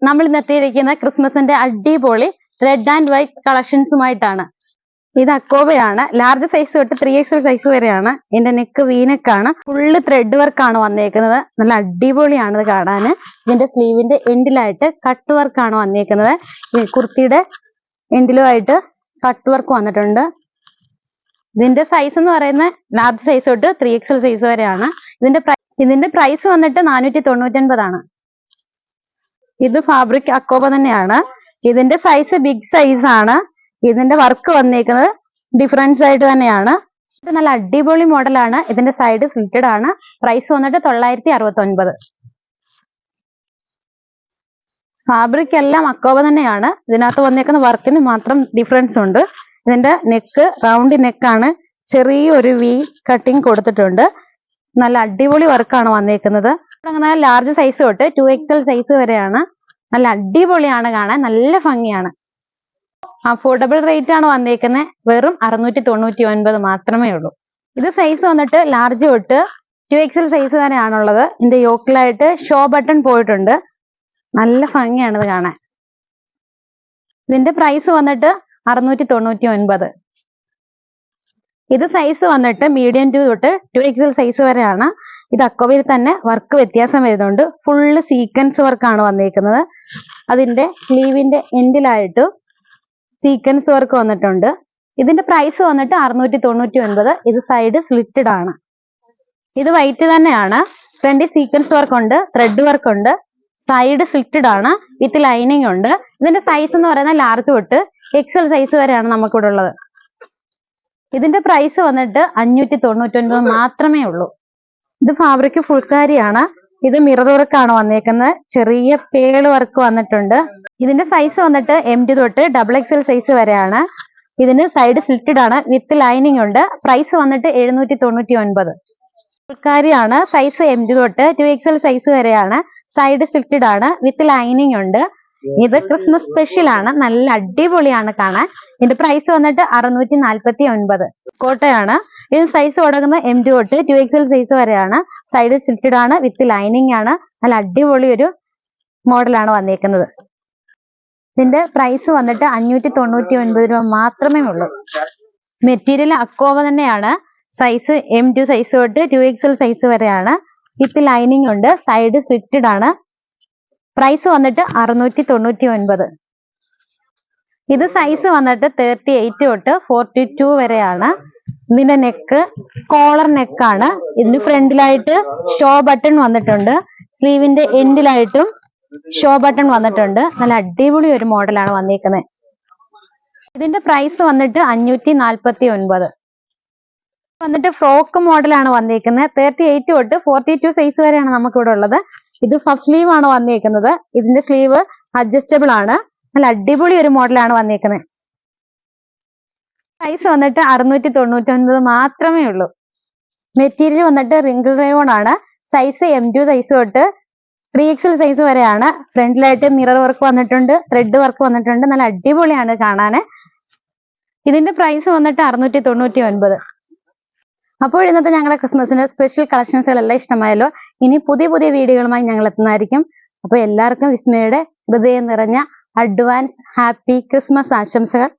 നമ്മൾ ഇന്നെത്തിയിരിക്കുന്ന ക്രിസ്മസിന്റെ അടിപൊളി റെഡ് ആൻഡ് വൈറ്റ് കളക്ഷൻസുമായിട്ടാണ്. ഇത് അക്കോബയാണ്. ലാർജ് സൈസ് തൊട്ട് 3XL സൈസ് വരെയാണ്. ഇതിന്റെ നെക്ക് വീനെക്കാണ്. ഫുള്ള് ത്രെഡ് വർക്കാണ് വന്നേക്കുന്നത്. നല്ല അടിപൊളിയാണ് ഇത് കാണാൻ. ഇതിന്റെ സ്ലീവിന്റെ എൻഡിലായിട്ട് കട്ട് വർക്കാണ് വന്നേക്കുന്നത്. കുർത്തിയുടെ എൻഡിലുമായിട്ട് കട്ട് വർക്ക് വന്നിട്ടുണ്ട്. ഇതിന്റെ സൈസ് എന്ന് പറയുന്നത് ലാർജ് സൈസ് തൊട്ട് 3XL സൈസ് വരെയാണ്. ഇതിന്റെ പ്രൈസ് വന്നിട്ട് 499 ഇത് ഫാബ്രിക് അക്കോബ തന്നെയാണ്. ഇതിന്റെ സൈസ് ബിഗ് സൈസ് ആണ്. ഇതിന്റെ വർക്ക് വന്നേക്കുന്നത് ഡിഫറൻസ് ആയിട്ട് തന്നെയാണ്. ഇത് നല്ല അടിപൊളി മോഡലാണ്. ഇതിന്റെ സൈഡ് സ്ലിറ്റഡ് ആണ്. പ്രൈസ് വന്നിട്ട് 969. ഫാബ്രിക് എല്ലാം അക്കോബ തന്നെയാണ്. ഇതിനകത്ത് വന്നേക്കുന്ന വർക്കിന് മാത്രം ഡിഫറൻസ് ഉണ്ട്. ഇതിന്റെ നെക്ക് റൗണ്ട് നെക്കാണ്. ചെറിയൊരു വി കട്ടിങ് കൊടുത്തിട്ടുണ്ട്. നല്ല അടിപൊളി വർക്കാണ് വന്നേക്കുന്നത്. അങ്ങനെ ലാർജ് സൈസ് തൊട്ട് 2XL സൈസ് വരെയാണ്. നല്ല അടിപൊളിയാണ് കാണാൻ, നല്ല ഭംഗിയാണ്. അഫോർഡബിൾ റേറ്റ് ആണ് വന്നേക്കുന്നത്. വെറും 699 മാത്രമേ ഉള്ളൂ. ഇത് സൈസ് വന്നിട്ട് ലാർജ് തൊട്ട് 2XL സൈസ് വരെയാണുള്ളത്. ഇതിന്റെ യോക്കിലായിട്ട് ഷോ ബട്ടൺ പോയിട്ടുണ്ട്. നല്ല ഭംഗിയാണ് ഇത് കാണാൻ. ഇതിന്റെ പ്രൈസ് വന്നിട്ട് 699. ഇത് സൈസ് വന്നിട്ട് മീഡിയം ടു തൊട്ട് 2XL സൈസ് വരെയാണ്. ഇത് അക്കോബയിൽ തന്നെ വർക്ക് വ്യത്യാസം വരുന്നുണ്ട്. ഫുള്ള് സീക്വൻസ് വർക്കാണ് വന്നേക്കുന്നത്. അതിന്റെ സ്ലീവിന്റെ എൻഡിലായിട്ട് സീക്വൻസ് വർക്ക് വന്നിട്ടുണ്ട്. ഇതിന്റെ പ്രൈസ് വന്നിട്ട് 699. ഇത് സൈഡ് സ്ലിറ്റഡ് ആണ്. ഇത് വൈറ്റ് തന്നെയാണ്. ഫ്രണ്ടിൽ സീക്വൻസ് വർക്ക് ഉണ്ട്, ത്രെഡ് വർക്ക് ഉണ്ട്. സൈഡ് സ്ലിറ്റഡ് ആണ്, വിത്ത് ലൈനിങ് ഉണ്ട്. ഇതിന്റെ സൈസ് എന്ന് പറയുന്നത് ലാർജ് തൊട്ട് XL സൈസ് വരെയാണ് നമുക്കിവിടെ ഉള്ളത്. ഇതിന്റെ പ്രൈസ് വന്നിട്ട് 599 മാത്രമേ ഉള്ളൂ. ഇത് ഫാബ്രിക് ഫുൾക്കാരിയാണ്. ഇത് മിറർ വർക്കാണ് വന്നേക്കുന്നത്. ചെറിയ പേള് വർക്ക് വന്നിട്ടുണ്ട്. ഇതിന്റെ സൈസ് വന്നിട്ട് MD തൊട്ട് XXL സൈസ് വരെയാണ്. ഇതിന് സൈഡ് സ്ലിറ്റഡ് ആണ്, വിത്ത് ലൈനിങ് ഉണ്ട്. പ്രൈസ് വന്നിട്ട് 799. ഫുൾക്കാരിയാണ്. സൈസ് MD തൊട്ട് 2XL സൈസ് വരെയാണ്. സൈഡ് സ്ലിറ്റഡ് ആണ്, വിത്ത് ലൈനിങ് ഉണ്ട്. ഇത് ക്രിസ്മസ് സ്പെഷ്യൽ ആണ്. നല്ല അടിപൊളിയാണ് കാണാൻ. ഇതിന്റെ പ്രൈസ് വന്നിട്ട് 649. കോട്ടയാണ്. ഇത് സൈസ് തുടങ്ങുന്ന MD തൊട്ട് 2XL സൈസ് വരെയാണ്. സൈഡ് സ്ലിറ്റഡ് ആണ്, വിത്ത് ലൈനിങ് ആണ്. നല്ല അടിപൊളി ഒരു മോഡലാണ് വന്നേക്കുന്നത്. ഇതിന്റെ പ്രൈസ് വന്നിട്ട് 599 രൂപ മാത്രമേ ഉള്ളൂ. മെറ്റീരിയൽ അക്കോബ തന്നെയാണ്. സൈസ് MD സൈസ് തൊട്ട് 2XL സൈസ് വരെയാണ്. വിത്ത് ലൈനിങ് ഉണ്ട്. സൈഡ് സ്ലിറ്റഡ് ആണ്. പ്രൈസ് വന്നിട്ട് 699. ഇത് സൈസ് വന്നിട്ട് 38 തൊട്ട് 42 വരെയാണ്. ഇതിന്റെ നെക്ക് കോളർ നെക്കാണ്. ഇതിന് ഫ്രണ്ടിലായിട്ട് ഷോ ബട്ടൺ വന്നിട്ടുണ്ട്. സ്ലീവിന്റെ എൻഡിലായിട്ടും ഷോ ബട്ടൺ വന്നിട്ടുണ്ട്. നല്ല അടിപൊളി ഒരു മോഡലാണ് വന്നിരിക്കുന്നത്. ഇതിന്റെ പ്രൈസ് വന്നിട്ട് 549. വന്നിട്ട് ഫ്രോക്ക് മോഡലാണ് വന്നിരിക്കുന്നത്. 38 തൊട്ട് 42 സൈസ് വരെയാണ് നമുക്ക് ഇവിടെ ഉള്ളത്. ഇത് ഫസ്റ്റ് സ്ലീവ് ആണ് വന്നിരിക്കുന്നത്. ഇതിന്റെ സ്ലീവ് അഡ്ജസ്റ്റബിൾ ആണ്. നല്ല അടിപൊളി ഒരു മോഡലാണ് വന്നിരിക്കുന്നത്. സൈസ് വന്നിട്ട് 699 മാത്രമേ ഉള്ളൂ. മെറ്റീരിയൽ വന്നിട്ട് റിങ്കിൾ റയോൺ ആണ്. സൈസ് MD സൈസ് തൊട്ട് 3XL സൈസ് വരെയാണ്. ഫ്രണ്ടിലായിട്ട് മിറർ വർക്ക് വന്നിട്ടുണ്ട്, ത്രെഡ് വർക്ക് വന്നിട്ടുണ്ട്. നല്ല അടിപൊളിയാണ് കാണാൻ. ഇതിന്റെ പ്രൈസ് വന്നിട്ട് 699. അപ്പോൾ ഇന്നത്തെ ഞങ്ങളുടെ ക്രിസ്മസിന്റെ സ്പെഷ്യൽ കളക്ഷൻസുകളെല്ലാം ഇഷ്ടമായല്ലോ. ഇനി പുതിയ പുതിയ വീഡിയോകളുമായി ഞങ്ങൾ എത്തുന്നതായിരിക്കും. അപ്പോൾ എല്ലാവർക്കും വിസ്മയുടെ ഹൃദയം നിറഞ്ഞ അഡ്വാൻസ് ഹാപ്പി ക്രിസ്മസ് ആശംസകൾ.